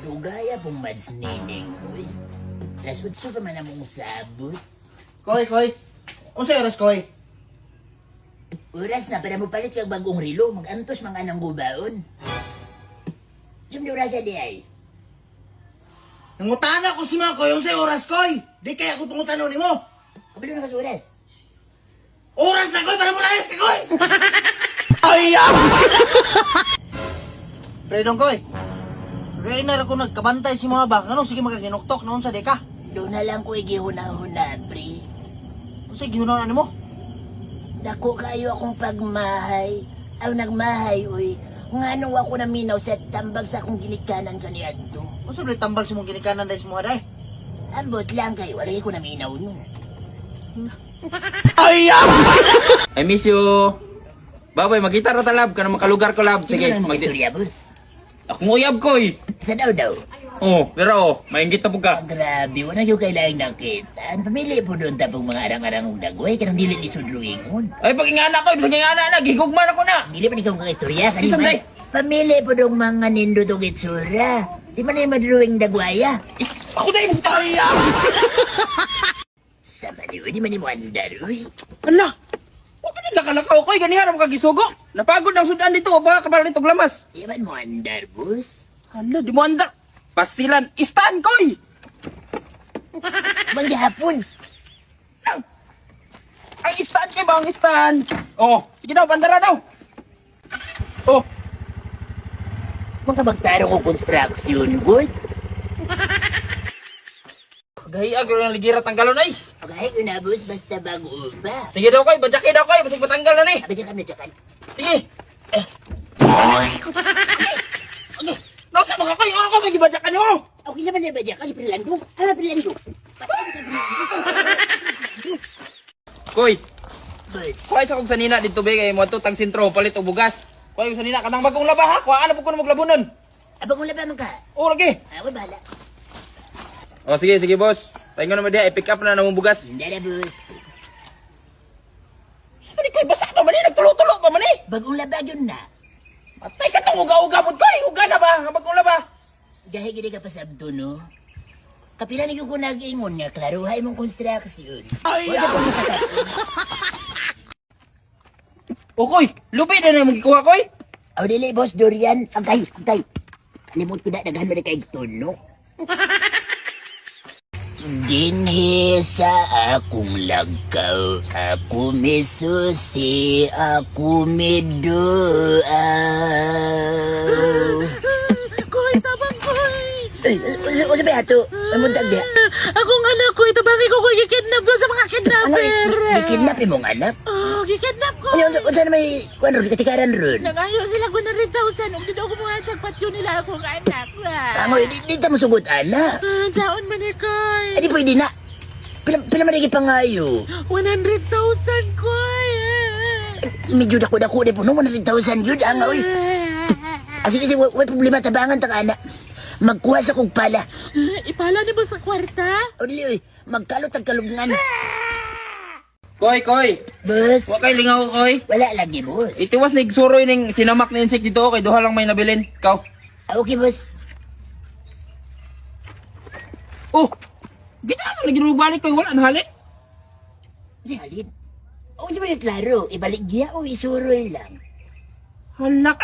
Dugaya pong mads nining, uy. Rasutso ka man among sabot. Koy. Unsay oras, Koy? Oras na para mo palit kag bagong rilo. Mag-antos mga anang gubaon. Siyam di orasa di ay. Nangutana ko si mga Koy, unsay oras, Koy? Di kaya ako pangutanon nimo. Kabalo na kas oras. Oras na, Koy, para mo layas ka, Koy! Predong, Koy. Kaya na ako nagkabantay si mga bak. Ano, sige magaginuktok noon sa deka. Doon na lang ko igihuna-huna, pre. Unsay gihunaon mo? Dako kayo akong pagmahay. Aw nagmahay, uy. Nga nung ako naminaw sa tambag sa akong ginikanan kaniadto. Unsay blay tambal si mong ginikanan dahil sa mga day? Ambot lang kayo, wala ko naminaw nun. I miss you. Baboy, magkita ra ta lab kana makalugar ko lab. Sige, Sige, magdi. magdistorya, boss. Akong uyab koy. Sa daw. Oh, pero maingit na po ka. Grabe, wala yung kailangan nakita. Pamili po doon tapong mga arang-arang ng dagway, kanang dili ni sudluingon. Ay pag ingana ko, bisag ingana na gigugman ako na. Dili pa ni kong istorya, Isang day. Pamili po doon mga nindo tong itsura. Di man yung madruwing dagwaya. Ako na yung taya. Sama ni di man yung andar, uy. Ala. Wa pa nagkakalakaw koy ganihan mo kagisugo. Napagod ang sudan dito, ba kabal nito glamas. Di man mo andar, boss. Hala, di mo anda. Pastilan, istan koy. Manggihapon. Ang istan koy ba ang istan? Oh, sige daw, bandara daw. Oh, Mga magtarong o construction, good. gahiag yung ligirat ang galon ay. Okay, ko na, boss, basta bago ba? Sige daw koy, badyakin daw koy, basig matanggal na ni. Abadya kami, tsakan. Sige. Okay. Nasa mga koy, ako may gibadyakan niyo. Okay naman na badya, kasi prilando. Prilando. Koy, Boss, kuha sa kong sanina dito be kay mo to tag sentro palit og bugas. Kuha yung sanina kanang bagong laba ha. Kuha ano po ko na maglabunon. abang mo laban ka. Oh lagi. Ako bahala. Oh sige boss. Paingon naman dia i-pick up na namong bugas. Hindi na, boss. Sabi ni koy basa pa man ni nagtulo-tulo pa man ni. Bagong laba yun na. Patay ka tong uga-uga mo koy. Uga na ba ang bagong laba? Gahi gini ka pa sa abdo, no? Kapila ni ko nag-ingon nga, klaruhay mong construction. Ay, O koy, lupi na na magikuha koy. Aw, dili, boss, Dorian. Agay. Limot ko na, naghan mo na kayo tono. Dinhi sa akong lagaw, ako misusi, ako miduaw. Koy, tabang koy! Ay, o sabi ato, mamuntag diya. Akong anak ko, itabangi ko koy, gikidnap ko sa mga Ano, kidnapper! ikidnap mong anak? Oh, gikidnap ko! Ay, unsa na may, kuwan ron, katikaran ron? Nangayo sila ko na 100,000 kung di daw ko mga tagpatyo nila akong anak. Amo, di ta mo sugot, anak. Saon man ni koy! Ay, di pwede na. Pila marigi pa ngayo. 100,000 koy! Medyo dako-dako di po, no? 100,000 yun, ang oy. Sige, way problema, tabangan ta ka, anak. Magkuha sa kong pala. Ipala ni mo sa kwarta? O, dili, oy. Magkalot ang kalubngan. Koy. Boss, Wa kay lingaw koy. wala lagi, boss. Itiwas na igsuroy ning sinamak na insect dito kay duha lang may nabilin. Ikaw. Okay, boss. Oh. Bitaw lagi balik koy wala na halin. Di halin. O, di ba yung klaro? Ibalik giya o isuroy lang? Halak.